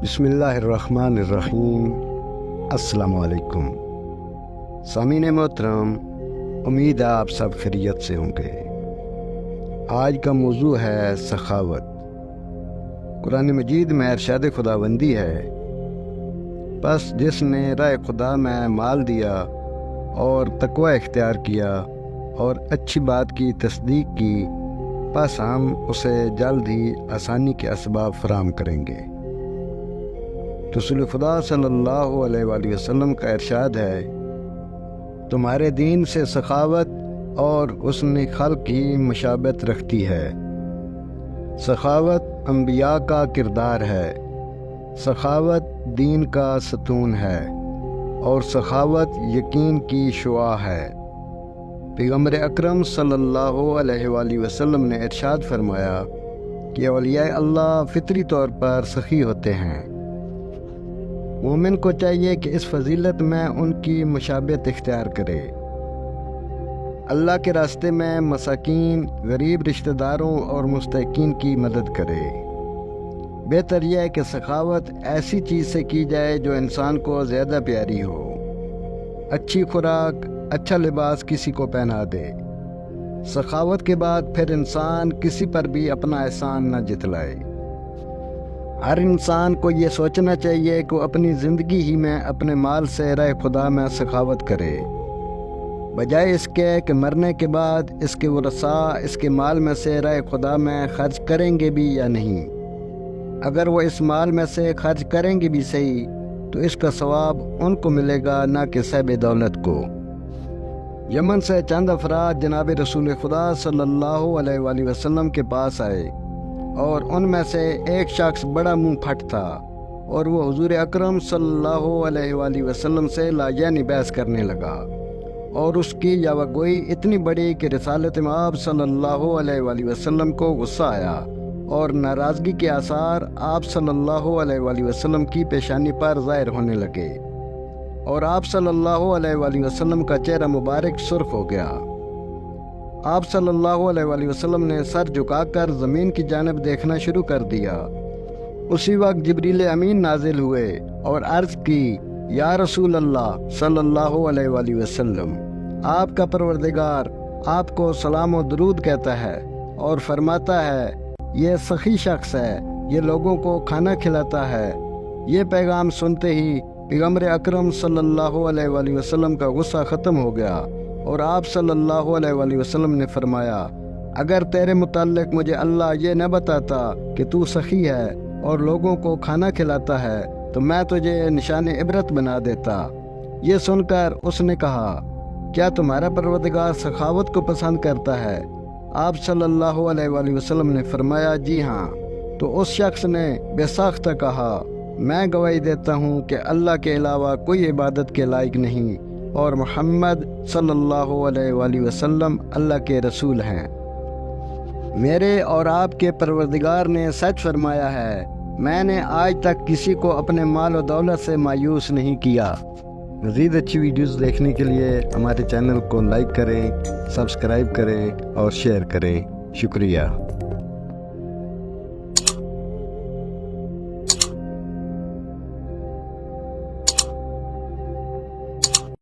بسم اللہ الرحمن الرحیم۔ السلام علیکم سامعین محترم، امید ہے آپ سب خیریت سے ہوں گے۔ آج کا موضوع ہے سخاوت۔ قرآن مجید میں ارشاد خداوندی ہے، بس جس نے راہ خدا میں مال دیا اور تقوی اختیار کیا اور اچھی بات کی تصدیق کی، بس ہم اسے جلد ہی آسانی کے اسباب فراہم کریں گے۔ رسول خدا صلی اللہ علیہ وآلہ وسلم کا ارشاد ہے، تمہارے دین سے سخاوت اور حسن خلق کی مشابہت رکھتی ہے۔ سخاوت انبیاء کا کردار ہے، سخاوت دین کا ستون ہے اور سخاوت یقین کی شعاع ہے۔ پیغمبر اکرم صلی اللہ علیہ وآلہ وسلم نے ارشاد فرمایا کہ اولیاء اللہ فطری طور پر سخی ہوتے ہیں۔ مومن کو چاہیے کہ اس فضیلت میں ان کی مشابہت اختیار کرے، اللہ کے راستے میں مساکین، غریب رشتہ داروں اور مستحقین کی مدد کرے۔ بہتر یہ ہے کہ سخاوت ایسی چیز سے کی جائے جو انسان کو زیادہ پیاری ہو۔ اچھی خوراک، اچھا لباس کسی کو پہنا دے۔ سخاوت کے بعد پھر انسان کسی پر بھی اپنا احسان نہ جتلائے۔ ہر انسان کو یہ سوچنا چاہیے کہ وہ اپنی زندگی ہی میں اپنے مال سے راہ خدا میں سخاوت کرے، بجائے اس کے کہ مرنے کے بعد اس کے ورثاء اس کے مال میں سے راہ خدا میں خرچ کریں گے بھی یا نہیں۔ اگر وہ اس مال میں سے خرچ کریں گے بھی صحیح، تو اس کا ثواب ان کو ملے گا، نہ کہ صاحب دولت کو۔ یمن سے چند افراد جناب رسول خدا صلی اللہ علیہ وآلہ وسلم کے پاس آئے، اور ان میں سے ایک شخص بڑا منہ پھٹ تھا، اور وہ حضور اکرم صلی اللہ علیہ وآلہ وسلم سے لاجانی بحث کرنے لگا، اور اس کی یاوہ گوئی اتنی بڑی کہ رسالت مآب صلی اللہ علیہ وآلہ وسلم کو غصہ آیا، اور ناراضگی کے آثار آپ صلی اللہ علیہ وآلہ وسلم کی پیشانی پر ظاہر ہونے لگے، اور آپ صلی اللہ علیہ وآلہ وسلم کا چہرہ مبارک سرخ ہو گیا۔ آپ صلی اللہ علیہ وآلہ وسلم نے سر جھکا کر زمین کی جانب دیکھنا شروع کر دیا۔ اسی وقت جبریل امین نازل ہوئے اور عرض کی، یا رسول اللہ صلی اللہ علیہ وآلہ وسلم، آپ کا پروردگار آپ کو سلام و درود کہتا ہے اور فرماتا ہے، یہ سخی شخص ہے، یہ لوگوں کو کھانا کھلاتا ہے۔ یہ پیغام سنتے ہی پیغمبر اکرم صلی اللہ علیہ وآلہ وسلم کا غصہ ختم ہو گیا، اور آپ صلی اللہ علیہ وآلہ وسلم نے فرمایا، اگر تیرے متعلق مجھے اللہ یہ نہ بتاتا کہ تو سخی ہے اور لوگوں کو کھانا کھلاتا ہے، تو میں تجھے نشان عبرت بنا دیتا۔ یہ سن کر اس نے کہا، کیا تمہارا پروردگار سخاوت کو پسند کرتا ہے؟ آپ صلی اللہ علیہ وآلہ وسلم نے فرمایا، جی ہاں۔ تو اس شخص نے بے ساختہ کہا، میں گواہی دیتا ہوں کہ اللہ کے علاوہ کوئی عبادت کے لائق نہیں، اور محمد صلی اللہ علیہ وآلہ وسلم اللہ کے رسول ہیں۔ میرے اور آپ کے پروردگار نے سچ فرمایا ہے، میں نے آج تک کسی کو اپنے مال و دولت سے مایوس نہیں کیا۔ مزید اچھی ویڈیوز دیکھنے کے لیے ہمارے چینل کو لائک کریں، سبسکرائب کریں اور شیئر کریں۔ شکریہ۔